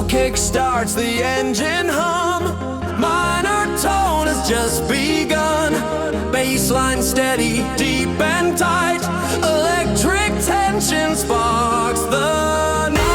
kick starts the engine hum. Minor tone has just begun. Bassline steady, deep and tight. Electric tension sparks the night.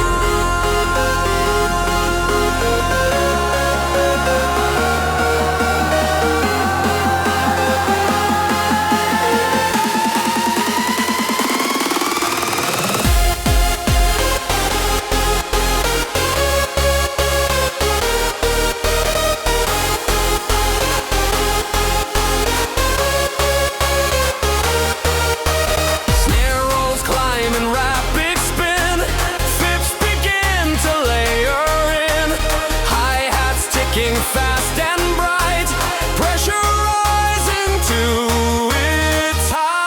Fast and bright, pressure rising to its height.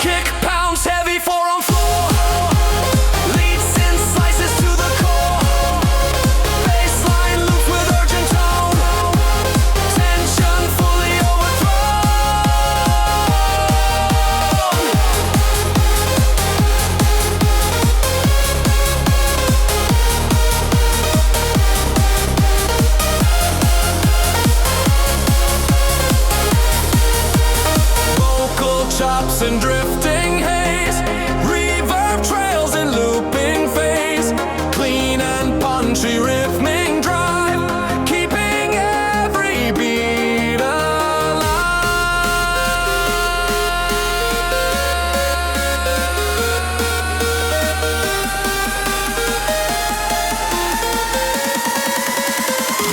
Kick pounds heavy, 4-on-4. Lead synth slices to the core. Bassline loops with urgent tone. Tension fully overthrown. Chops and drifting haze, reverb trails in looping phase, clean and punchy rhythmic drive, keeping every beat alive.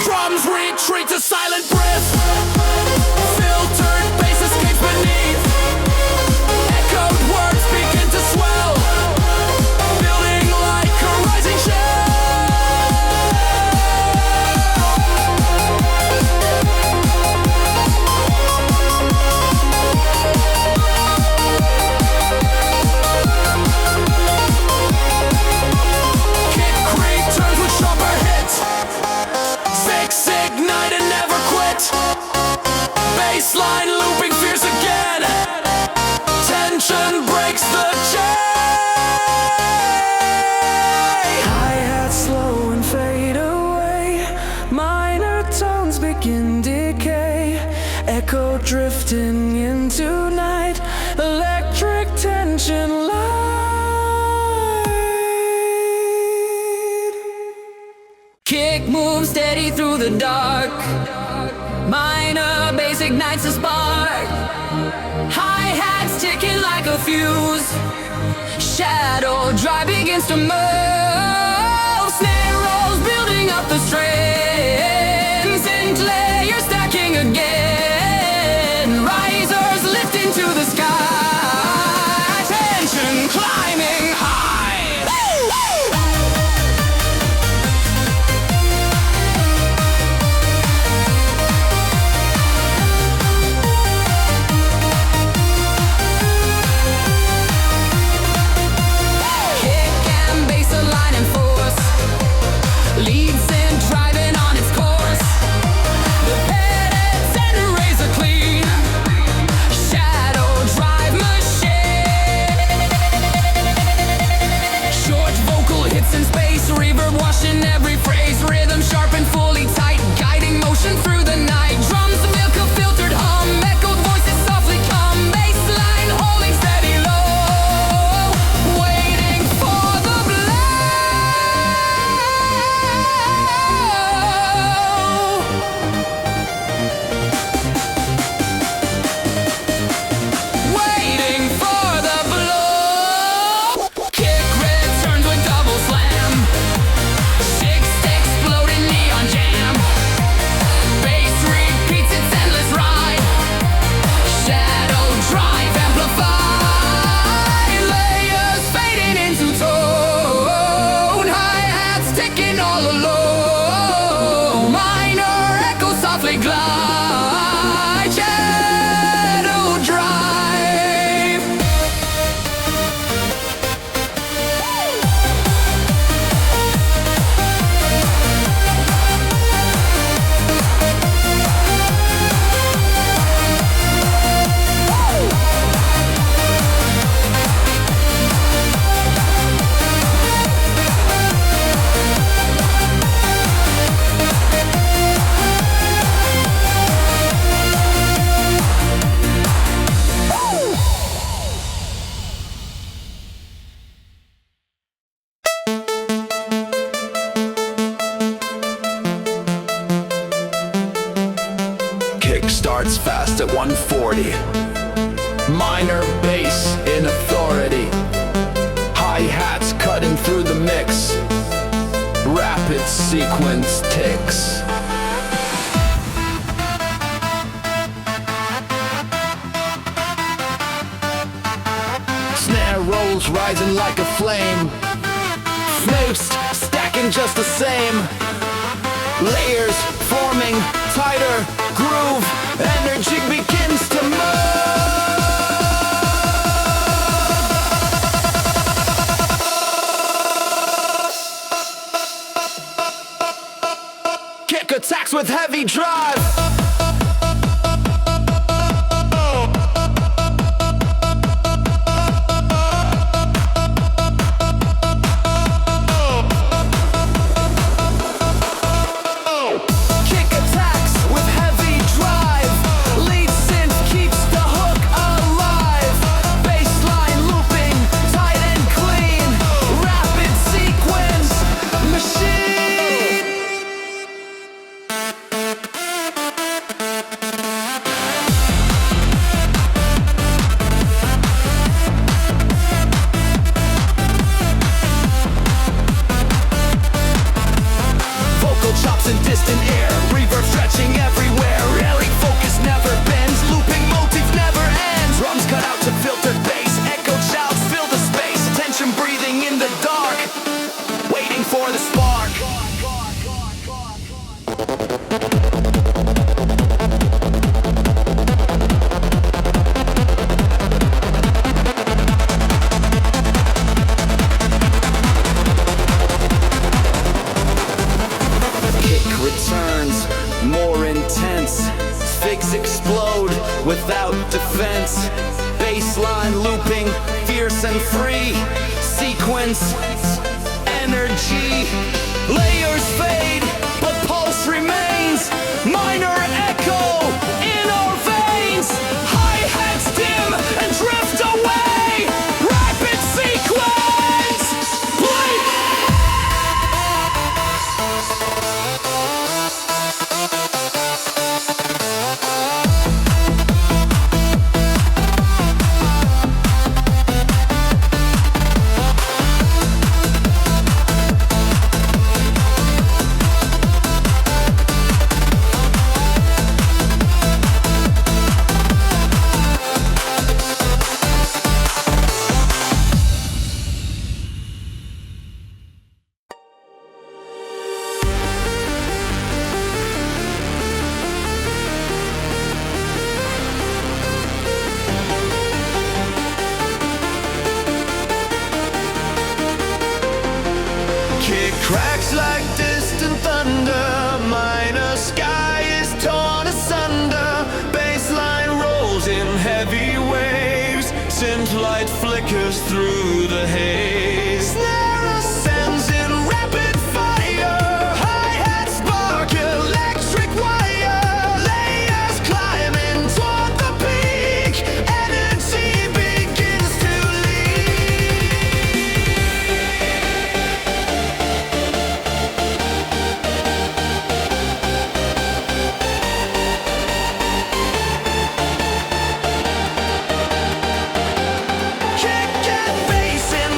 Drums retreat to silent breath. Filtered bass escapes beneath. Echoed words begin to swell, building like a rising Kick creak turns with sharper hits. Fix, ignite and never quit. Bassline looping fierce again. Tension breaks the chain. Hi-hats slow and fade away. Minor tones begin decay. Echo drifting into night. Electric tension light. Kick moves steady through the dark. Minor bass ignites a spark. Hi-hats ticking like a fuse. Shadow drive begins to move. Snare rolls building up the strings. Synth layers stacking again. Risers lift into the sky. Tension climbing high. Leads in driving on starts fast at 140. Minor bass in authority. Hi-hats cutting through the mix. Rapid sequence ticks. Snare rolls rising like a flame. Flutes stacking just the same. Layers forming tighter groove. Energy begins to move. Kick attacks with heavy drive. In distant air, reverb stretching everywhere. Airy focus never bends, looping motif never ends. Drums cut out to filter bass, echo shouts fill the space. Tension breathing in the dark, waiting for the spark. Returns more intense. Figs explode without defense. Bassline looping, fierce and free. Sequence, energy. Layers fade, but pulse remains. Minor echo in our veins. Hi-hats dim and drift away. Rapid sequence, play. Kick cracks like distant thunder. Minor sky is torn asunder. Bassline rolls in heavy waves. Synth light flickers through the haze. Snare ascends in rapid fire. Hi-hat spark, electric wire. Layers climbing toward the peak. Energy begins to kick and bass in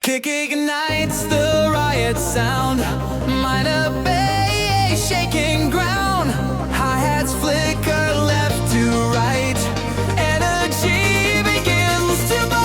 Kick ignites the riot sound. Minor bass shaking ground. Hi-hats flicker left to right. Energy begins to bite.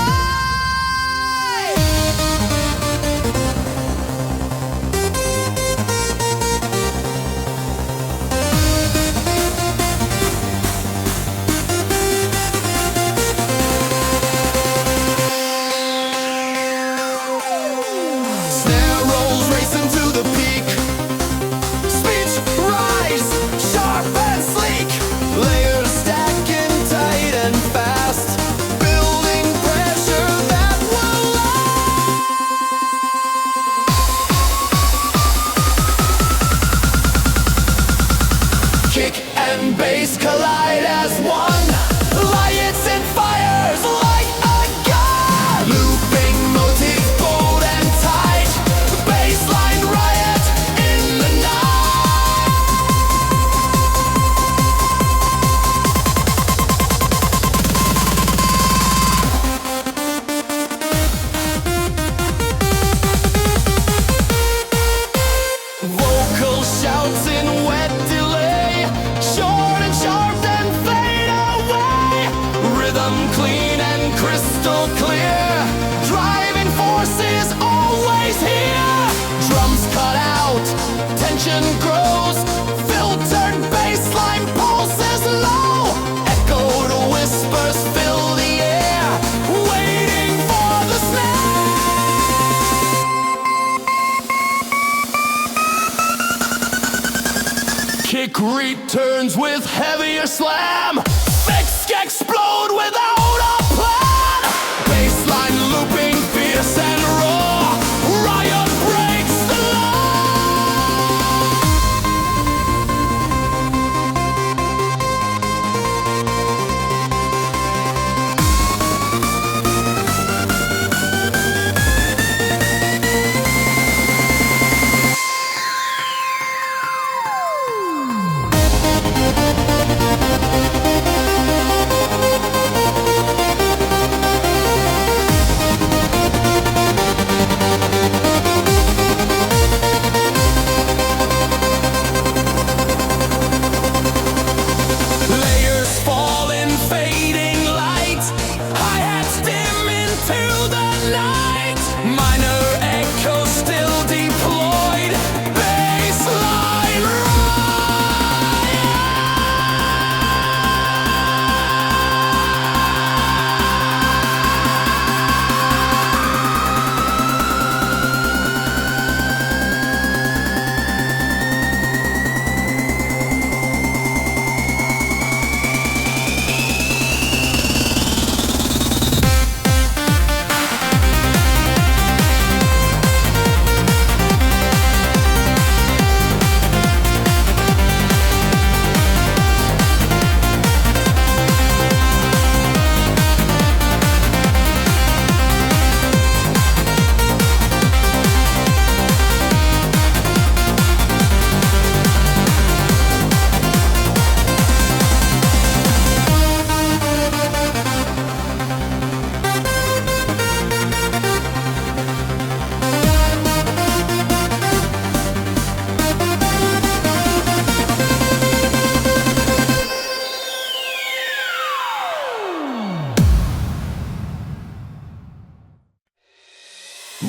Snare rolls racing to the peak. Speech rise, sharp and sleek. Layers stacking tight and fast. Building pressure that will last. Kick and bass collide as one. Lights and fires like a gun. Looping motif bold and tight. Baseline riot in the night. Vocal shouts in wet delay. Short and sharp then fade away. Rhythm clean and crystal clear. Driving forces always here. Drums cut out, tension grows. Filtered bassline pulses low. Echoed whispers fill the air. Waiting for the snare. Kick returns with heavier slam. Fix explode without a plan. Baseline looping fierce and raw. Riot breaks the law. Layers fall in fading light. Hi-hats dim into the night. Minor echoes still deployed. Baseline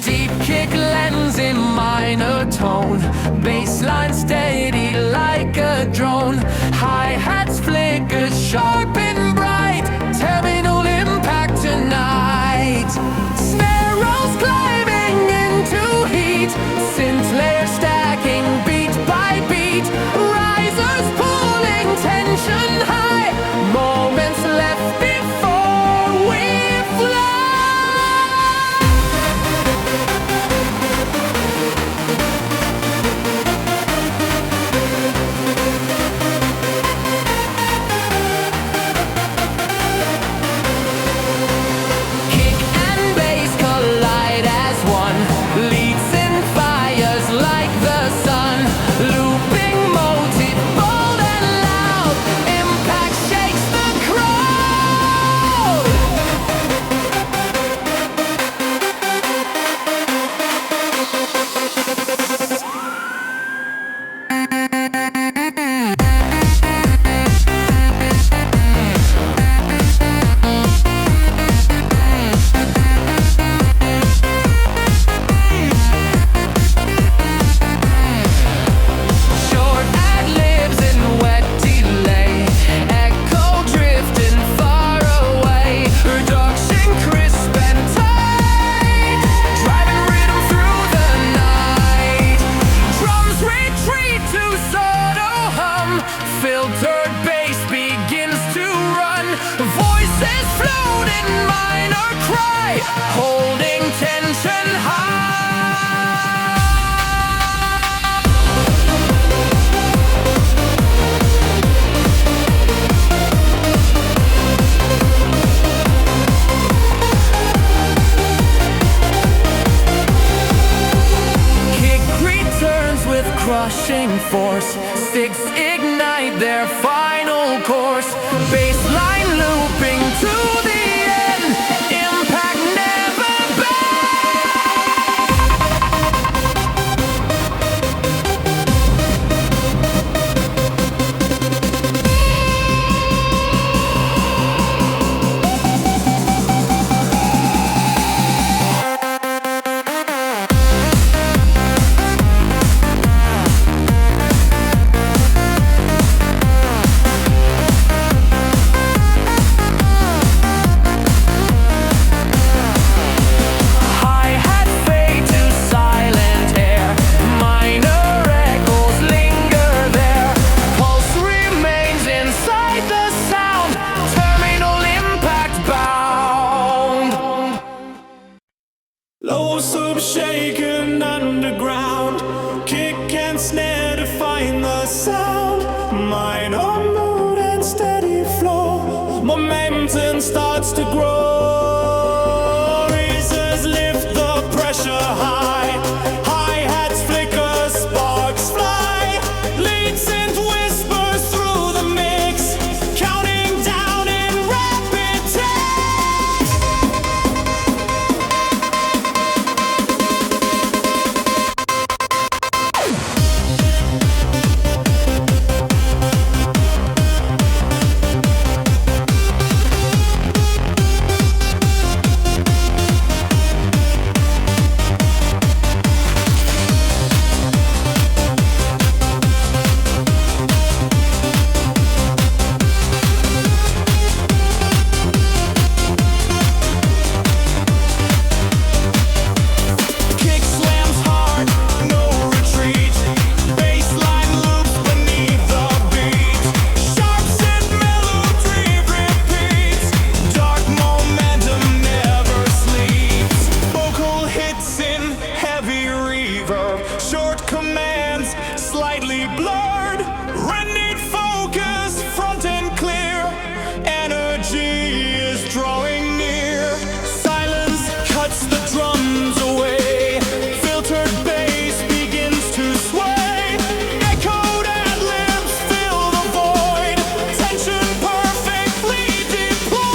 deep kick lands in minor tone. Baseline steady like a drone. Hi-hats flicker sharp and bright. Terminal impact tonight. Snare rolls climbing into heat. Synth layer stacking beat by beat. Risers pulling tension high. Moments left before we fly. force. Six ignite their final course. Baseline looping to the end. Impact never low sub shaken underground, kick and snare define the sound. Minor mood and steady flow, momentum starts to grow. Razors lift the pressure high, hi-hats flicker, sparks fly. Lead synth whispers through the mix, counting down in rapid text. Short commands, slightly blurred. Rendered focus, front and clear. Energy is drawing near. Silence cuts the drums away. Filtered bass begins to sway. Echoed ad-libs fill the void. Tension perfectly deployed.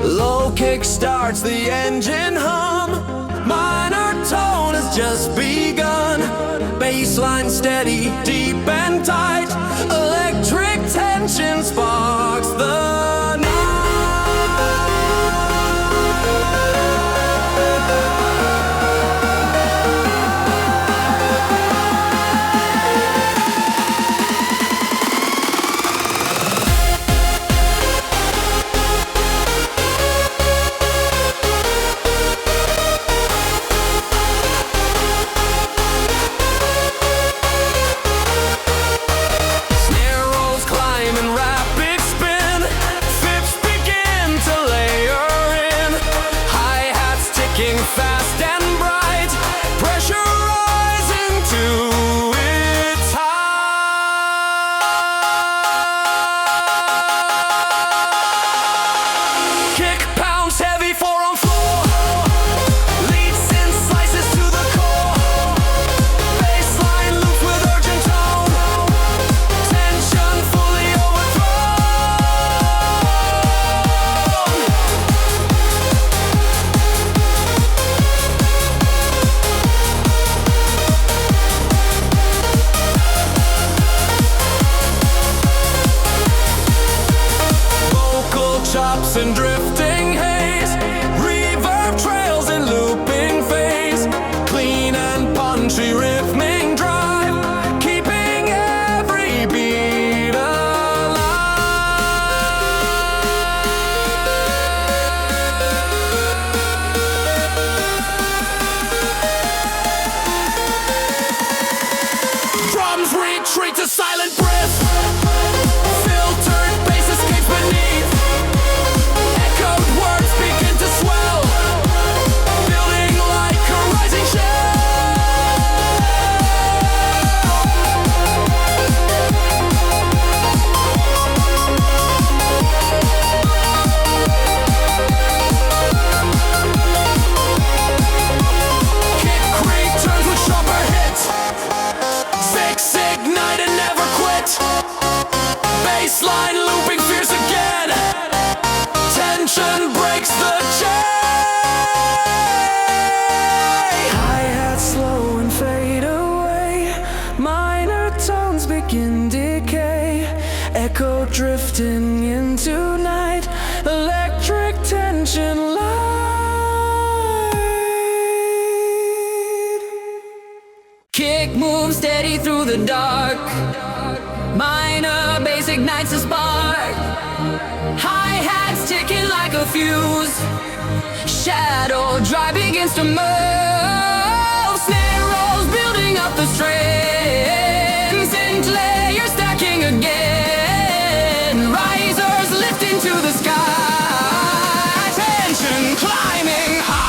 Low kick starts the engine hum. Minor tone has just begun. Baseline steady, deep and tight. Electric tension sparks the night. Snare rolls climb in rapid spin. drifting into night, electric tension light. Kick moves steady through the dark, minor bass ignites a spark. Hi-hats ticking like a fuse, shadow drive begins to move. Snare rolls building up the strings, Sinclair stacking again. Risers lift into the sky, tension climbing high.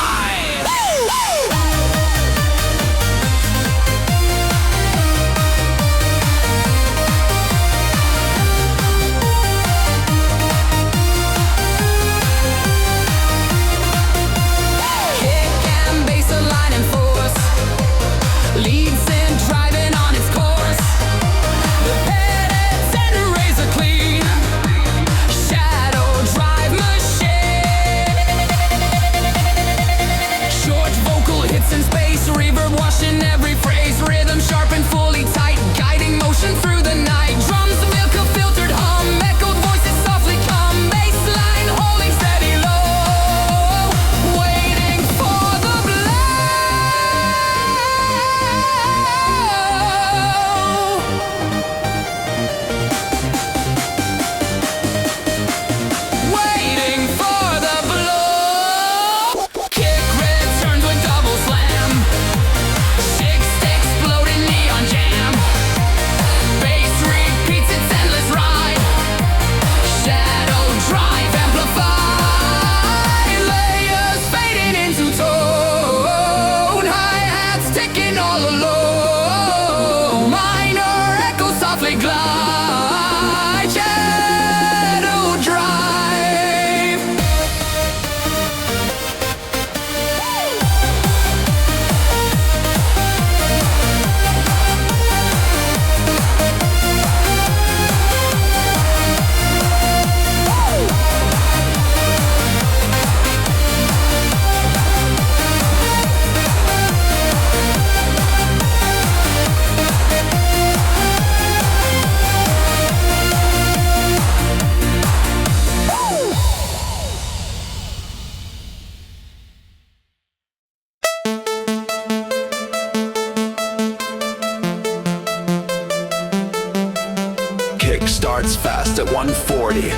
Starts fast at 140,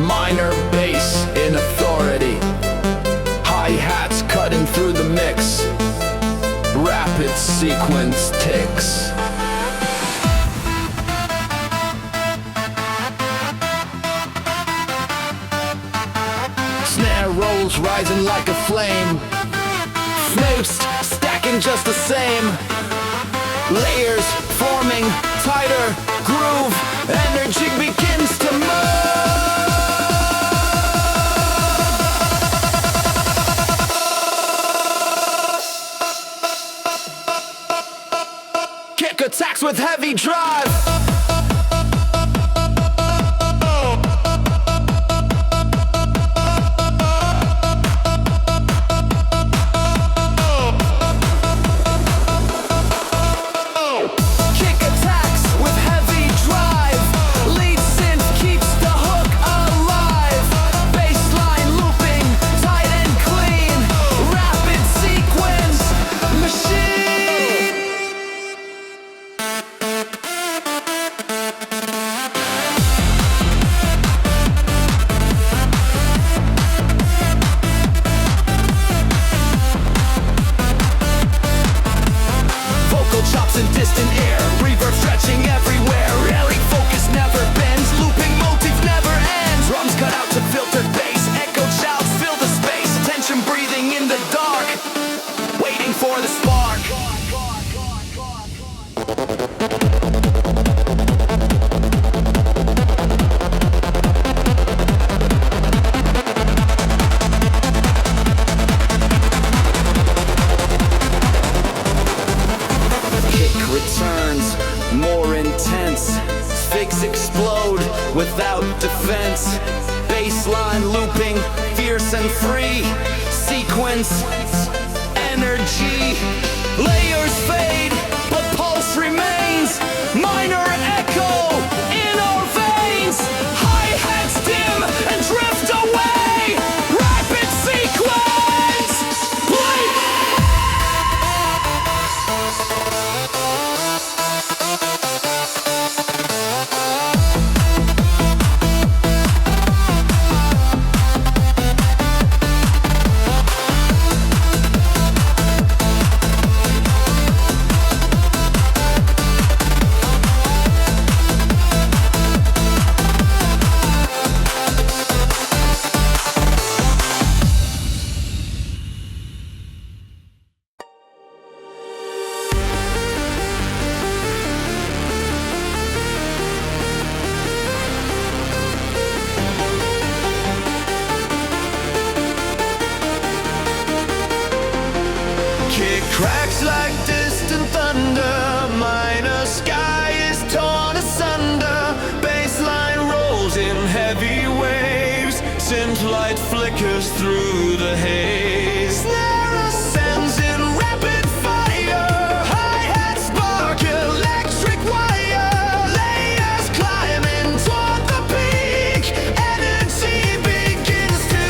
minor bass in authority, hi-hats cutting through the mix, rapid sequence ticks. Snare rolls rising like a flame, flutes stacking just the same, layers forming tighter groove, energy begins to move. Kick attacks with heavy drive. Without defense, baseline looping, fierce and free, sequence, energy, layers fade, but pulse remains, minor echo in our veins, Kick cracks like distant thunder, minor sky is torn asunder, baseline rolls in heavy waves, synth light flickers through the haze. Snare ascends in rapid fire, hi-hat spark, electric wire, layers climbing toward the peak, energy begins to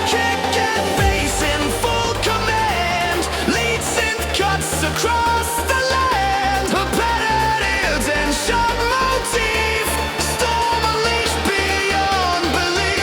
kick and bass in full command, lead synth cuts across the land, a pattern is in sharp motif, storm unleashed beyond belief.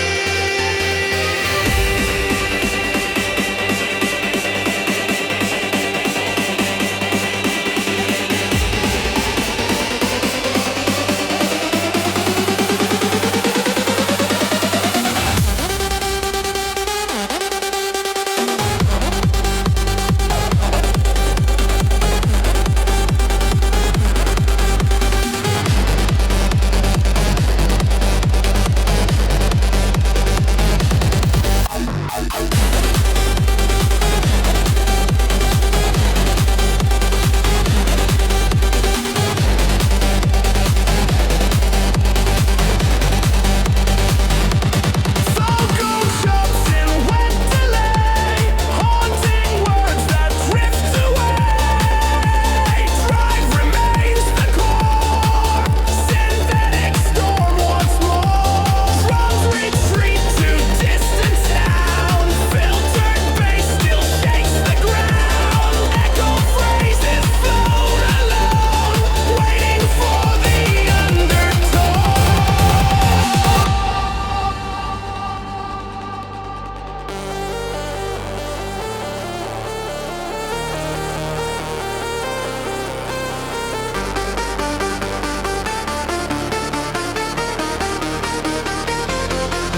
Focal jumps in wet delay, haunting words that drift away. Drive remains the core, synthetic storm once more. Drums retreat to distant sound, filtered bass still shakes the ground. Echo phrases float alone, waiting for the undertone.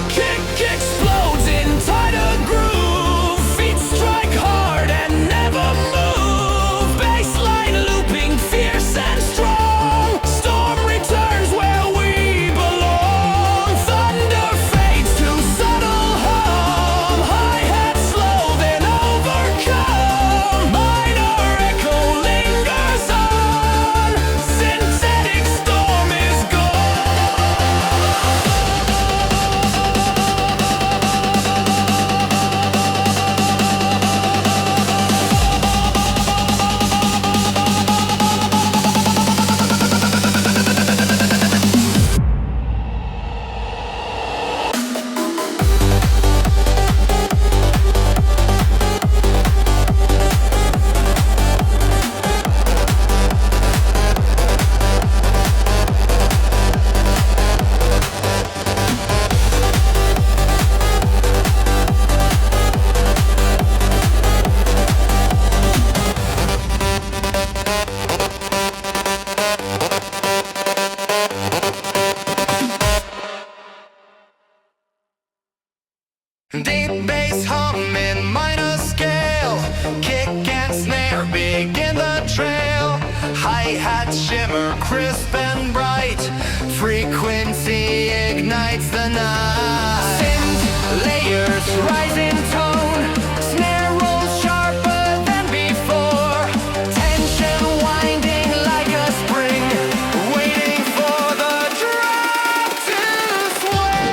Kick explodes in tighter groove, feet strike hard and never move, baseline looping fierce and strong, storm returns where we belong, thunder fades to subtle hum, hi-hat slow then overcome, minor echo lingers on, synthetic storm is gone. Deep bass hum in minor scale, kick and snare begin the trail, hi-hat shimmer crisp and bright, frequency ignites the night. Synth layers rise in tone, snare rolls sharper than before, tension winding like a spring, waiting for the drop to sway.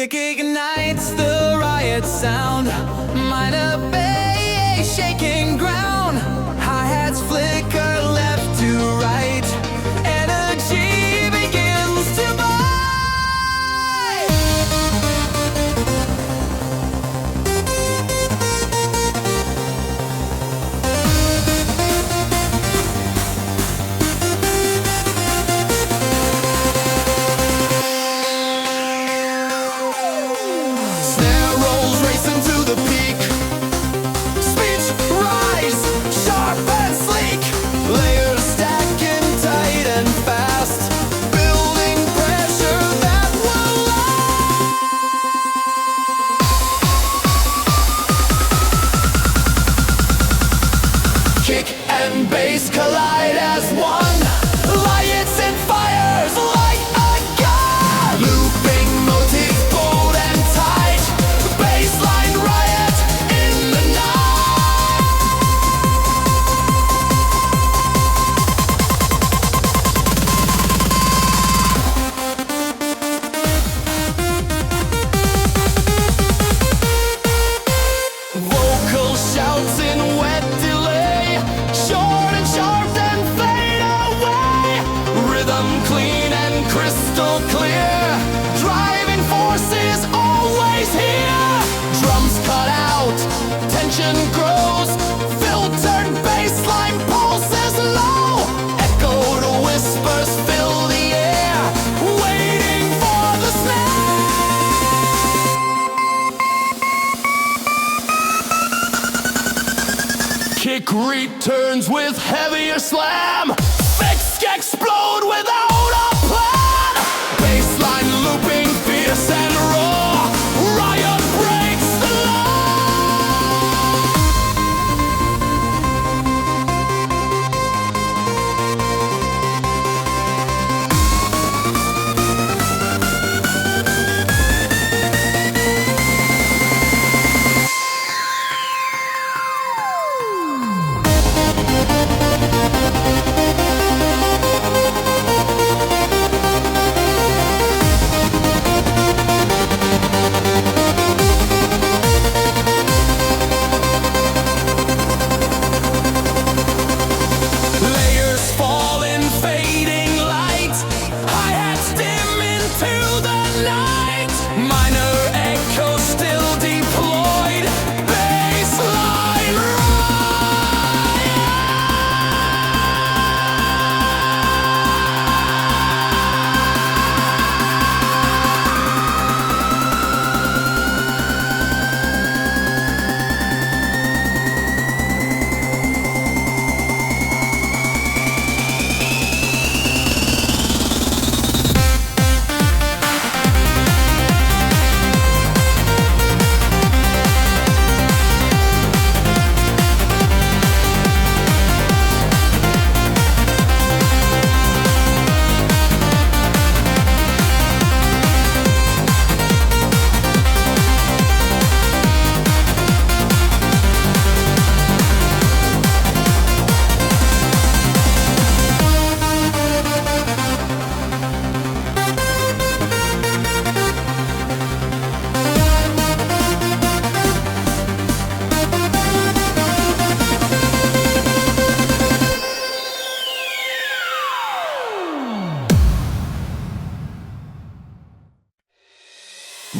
Kick ignites the riot sound. Minor bass shaking ground. Hi-hats flicker left to right. Energy begins to bite. Snare rolls racing to the peak. Speech rise, sharp and sleek. Layers stacking tight and fast, building pressure that will last. Kick and bass collide as one. Lights and fires like a gun. Looping motif, bold and tight. Baseline riot in the vocal shouts in wet delay, short and sharp then fade away. Rhythm clean and crystal clear, driving forces always here. Drums cut out, tension grows, filtered bassline pulses low. Echoed whispers fill the air, waiting for the snare. Kick returns with heavier slam. Fix explode without a plan. Baseline looping fierce and raw. Riot breaks the law. Layers fall in fading light. Hi-hats dim into the night. Minor echoes still deployed. Baseline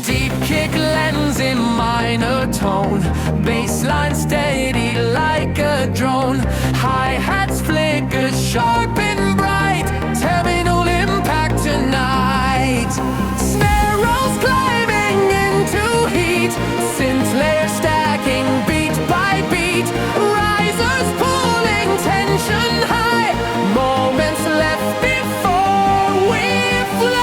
deep kick lens in minor tone. Baseline steady like a drone. Hi-hats flicker sharp and bright. Terminal impact tonight. Snare rolls climbing into heat. Synth layer stacking beat by beat. Risers pulling tension high. Moments left before we fly.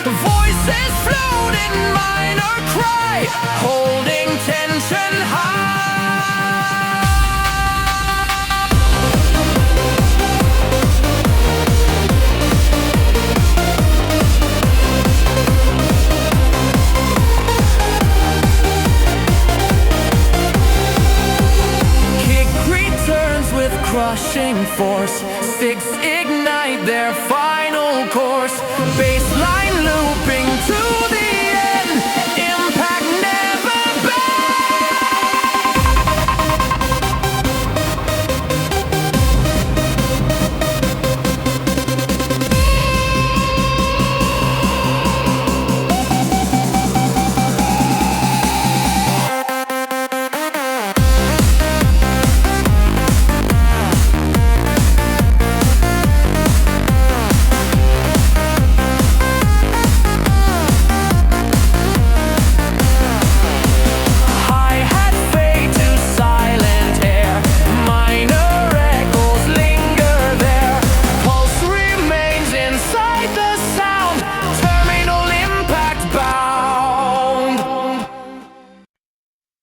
Voices float in minor cry, holding tension high. Crushing force, six ignite their final course. Baseline looping to the end, impact never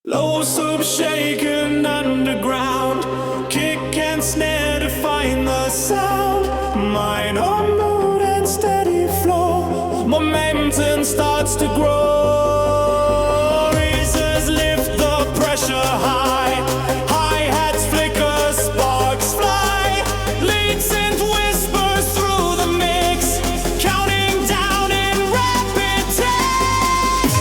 low sub shaken underground, kick and snare define the sound. Minor mood and steady flow, momentum starts to grow. Razors lift the pressure high, hi-hats flicker, sparks fly. Lead synth whispers through the mix, counting down in rapid text.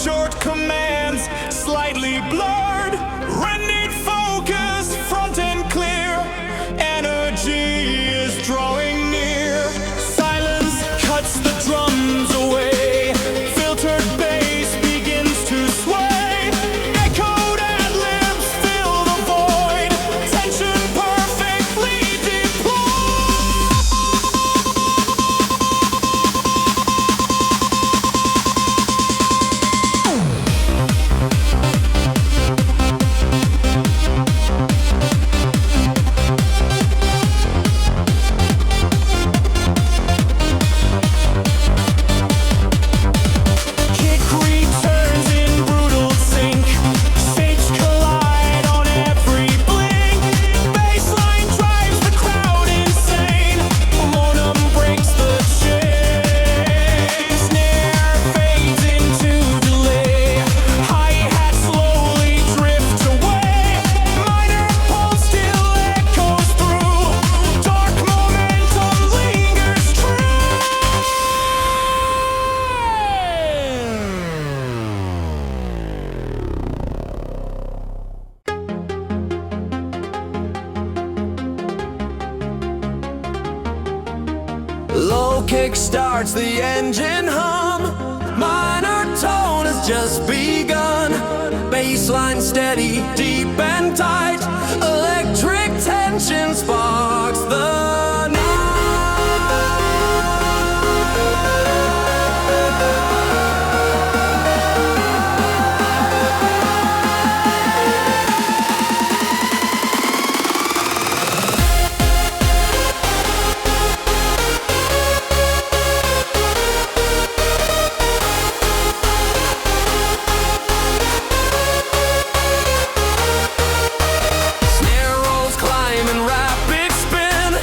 Short commands, slightly blurred, rendered focus, front and clear. Energy is drawing near. Silence cuts the drums away. Filtered bass begins to sway. Echoed ad-libs fill the void. Tension perfectly deployed. Low kick starts the engine hum. Minor tone has just begun. Baseline steady, deep and tight. Electric tension sparks the night. Snare rolls climb in rapid spin.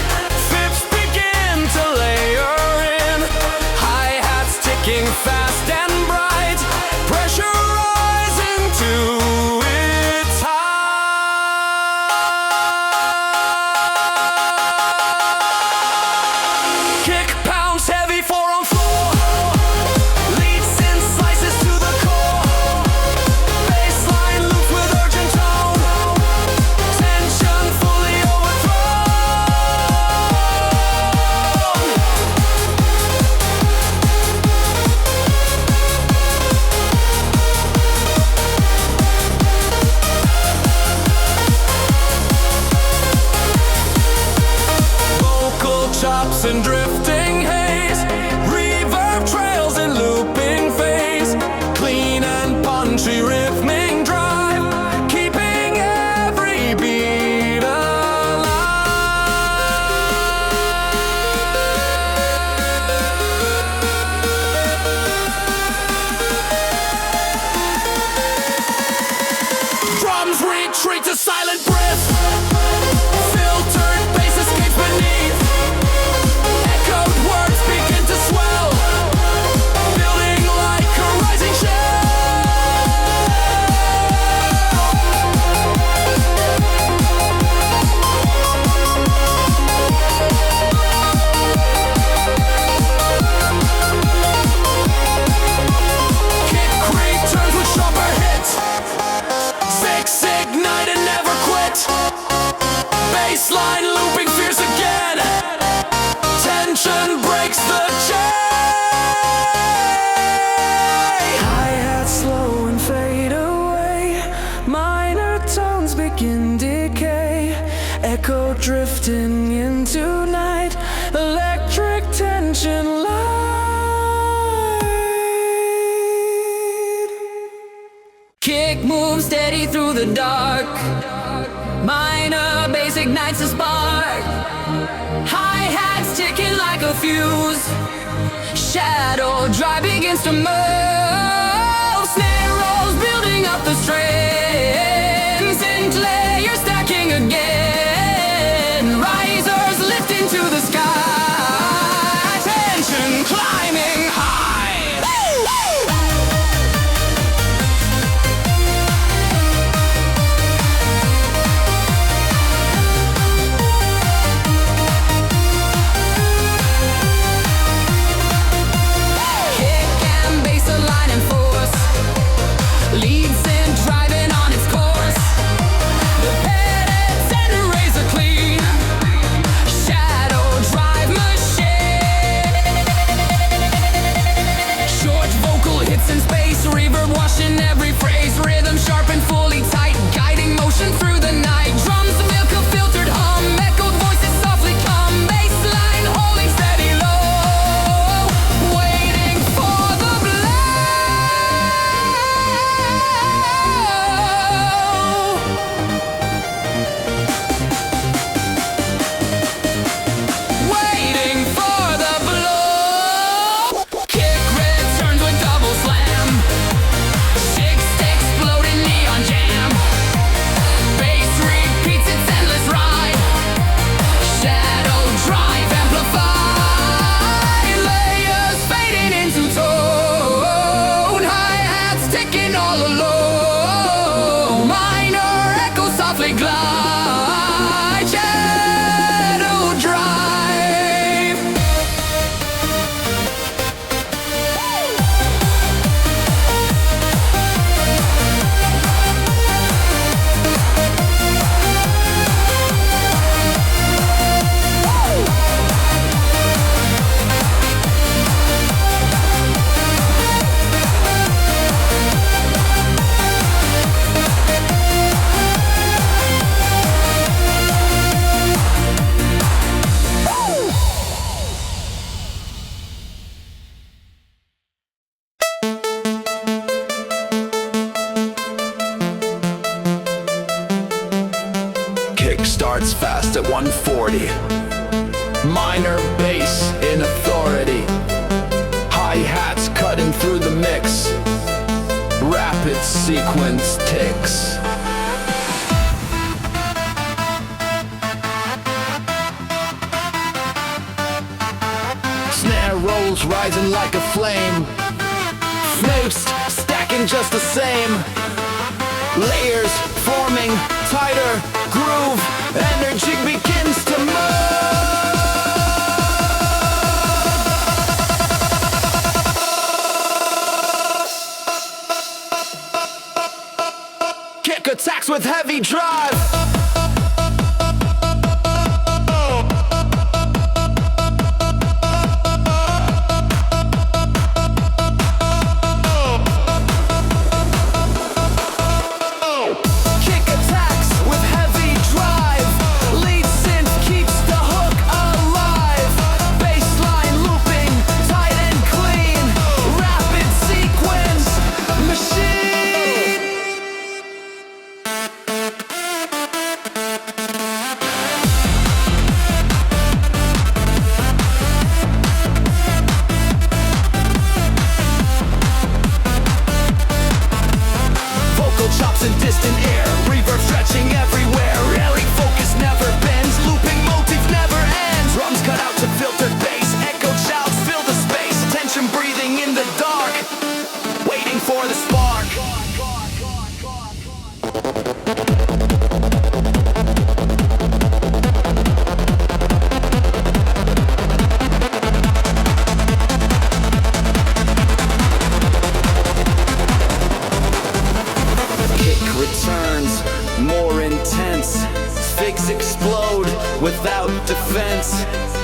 notes in drifting haze, reverb trails in looping phase, clean and punchy rhythmic drive, keeping every beat alive. Drums retreat to silent breath, filtered bass escapes beneath, echoed words begin to swell, building like a rising shell. Kick Creek turns with sharper hits, fix, ignite and never quit, baseline looping fierce again, tension breaks the chain. Hi-hats slow and fade away, minor tones begin decay, echo drifting into night, electric tension light. Kick moves steady through the dark, minor bass ignites a spark, hi-hats ticking like a fuse, shadow drive begins to move, snare rolls building up the strings, Sinclair you're stacking again, risers lift into the sky, tension climbing high. Kick and bass align in force, leads in driving on its course, the pedals and razor clean, shadow drive machine, short vocal hits in space, reverb washing every phrase, rhythm sharp and fully tight, guiding motion through the night, drums milk a filtered hum, echoed voices softly come, bassline holding steady low, waiting for the blow, waiting for the blow. Kick returns with double slam, shakes exploding neon jam, bass repeats its endless ride, shadow drive amplify, layers fading into tone, hi-hats ticking all alone, minor echo softly glide, shadow drive. Kick starts fast at 140, minor bass in authority, hi-hats cutting through the mix, rapid sequence ticks. Snare rolls rising like a flame, flutes stacking just the same, layers forming tighter groove, energy begins to move. Kick attacks with heavy drive.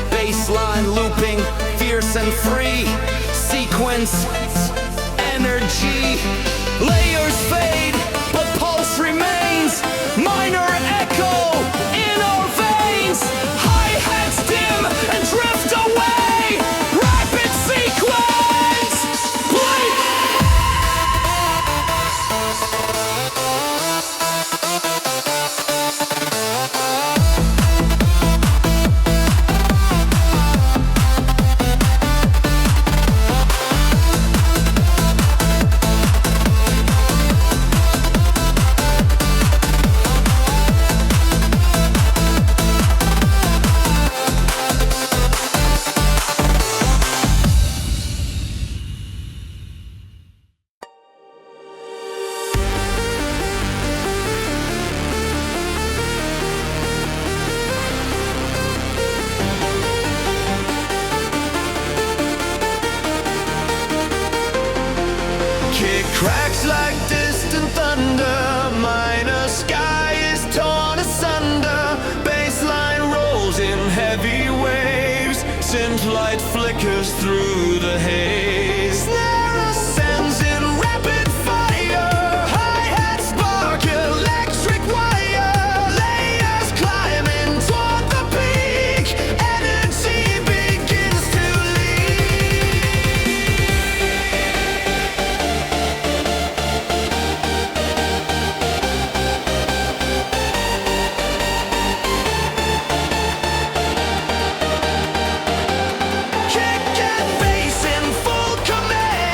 baseline looping, fierce and free, sequence, energy. Layers fade, but pulse remains, minor echo in our veins. Hi-hats dim and drift away, rapid sequence, play. Kick cracks like distant thunder, minor sky is torn asunder, baseline rolls in heavy waves, synth light flickers through the haze. Snare ascends in rapid fire, hi-hat spark, electric wire, layers climbing toward the peak, energy begins to kick and bass in full command.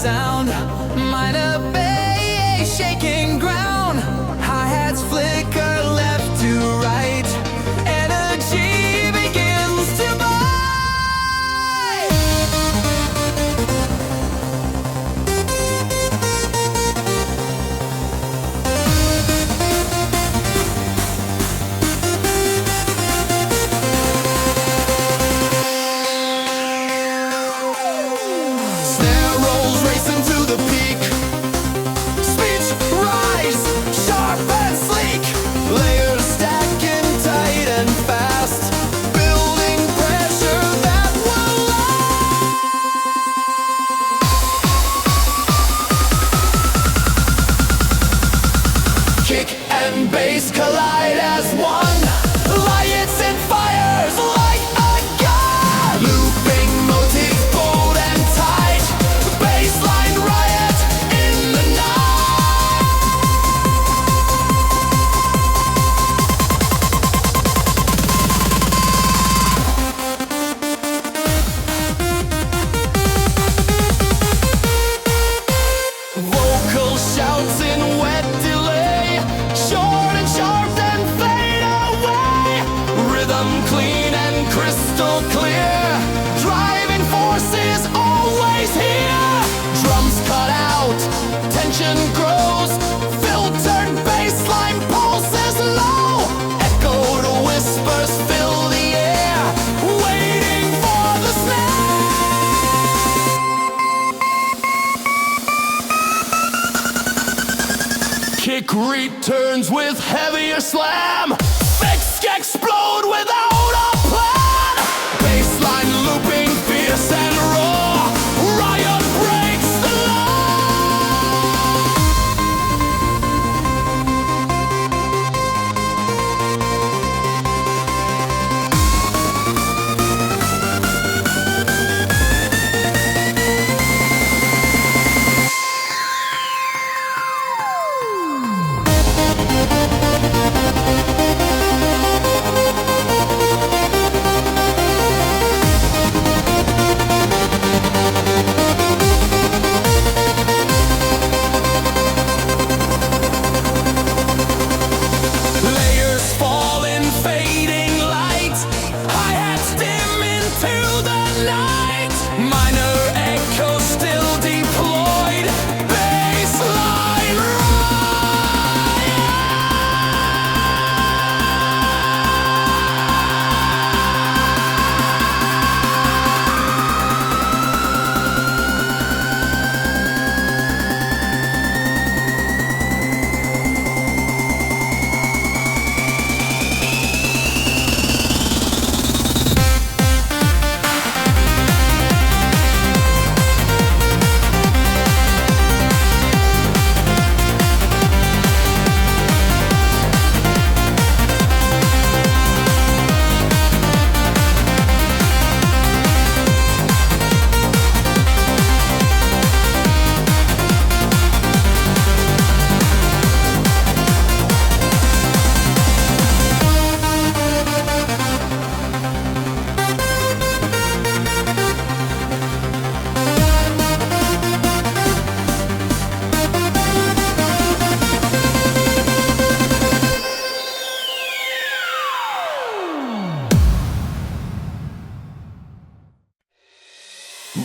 sound. Minor bass shaking ground. Hi-hats flicker left to right. Energy begins to bite. Snare rolls racing to the peak. Speech rise, sharp and sleek. Layers stacking tight and fast, building pressure that will last. Kick and bass collide as one. Lights and fires like a gun. Looping motif, bold and tight. Bassline riot in the night. Vocal shouts in wet delay, short and sharp then fade away. Rhythm clean and crystal clear, driving forces always here. Drums cut out, tension grows, filtered bassline pulses low. Echoed whispers fill the air, waiting for the snare. Kick returns with heavier slam. Mix explode without a plan. Bassline looping fierce and raw. Riot breaks the law. Layers fall in fading light. Hi-hats dim into the night. Minor echoes still deployed. Bassline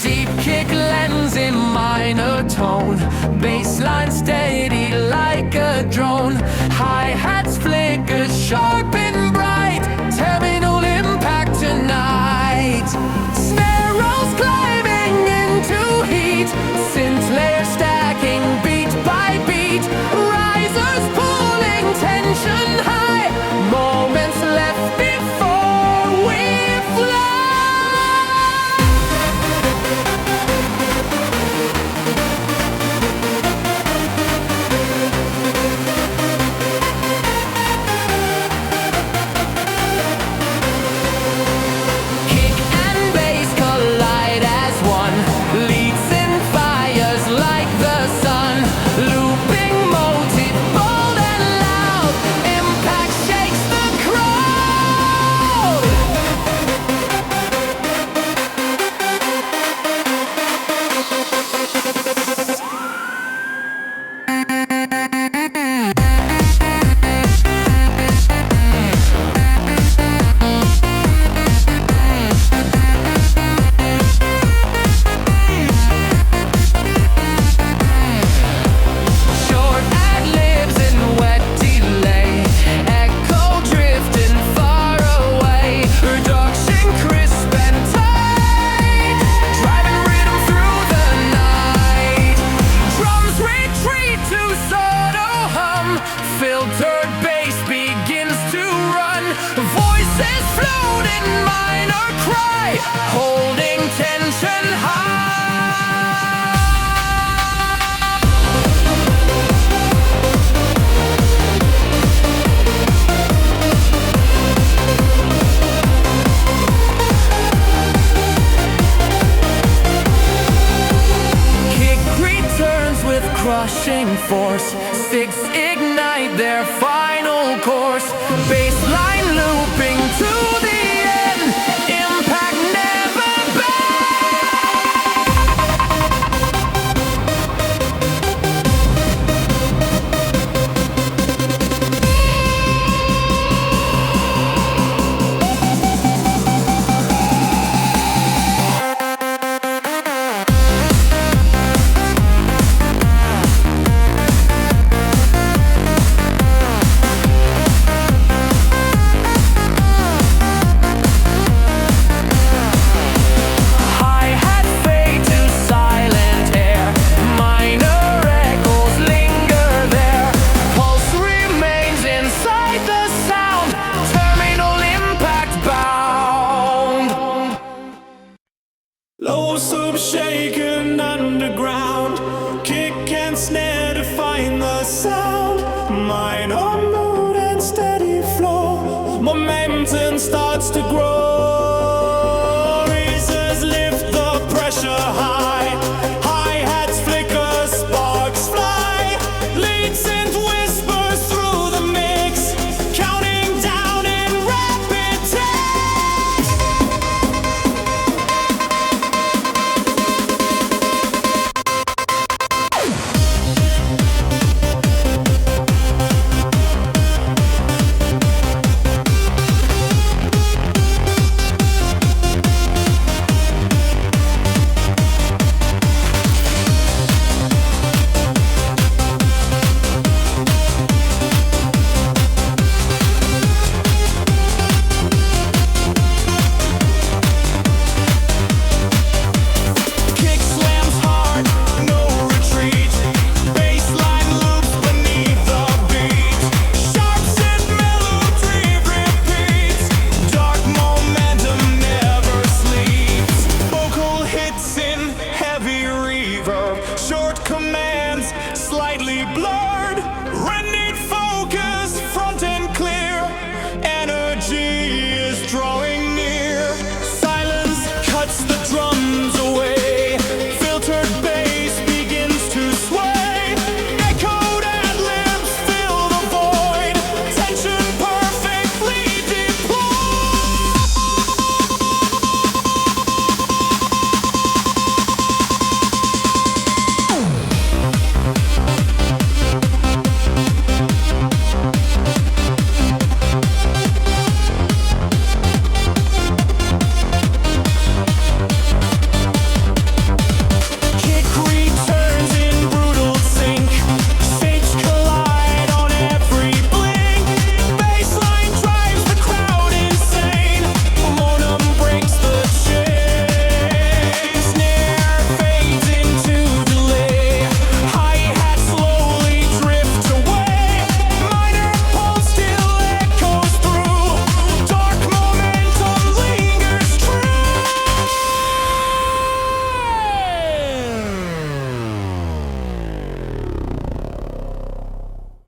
deep kick lens in minor tone. Bassline steady like a drone. Hi-hats flicker sharp and bright. Terminal impact tonight. Snare rolls climbing into heat. Synth layer stacking beat by beat. Risers pulling tension high. Moments left before we fly. force. Sticks ignite their final course. Baseline looping to the end. Impact never low sub shaken underground, kick and snare define the sound. Minor mood and steady flow, momentum starts to grow. Razors lift the pressure high, hi-hats flicker, sparks fly. Lead synth whispers through the mix, counting down in rapid text. Short commands, slightly blurred, rendered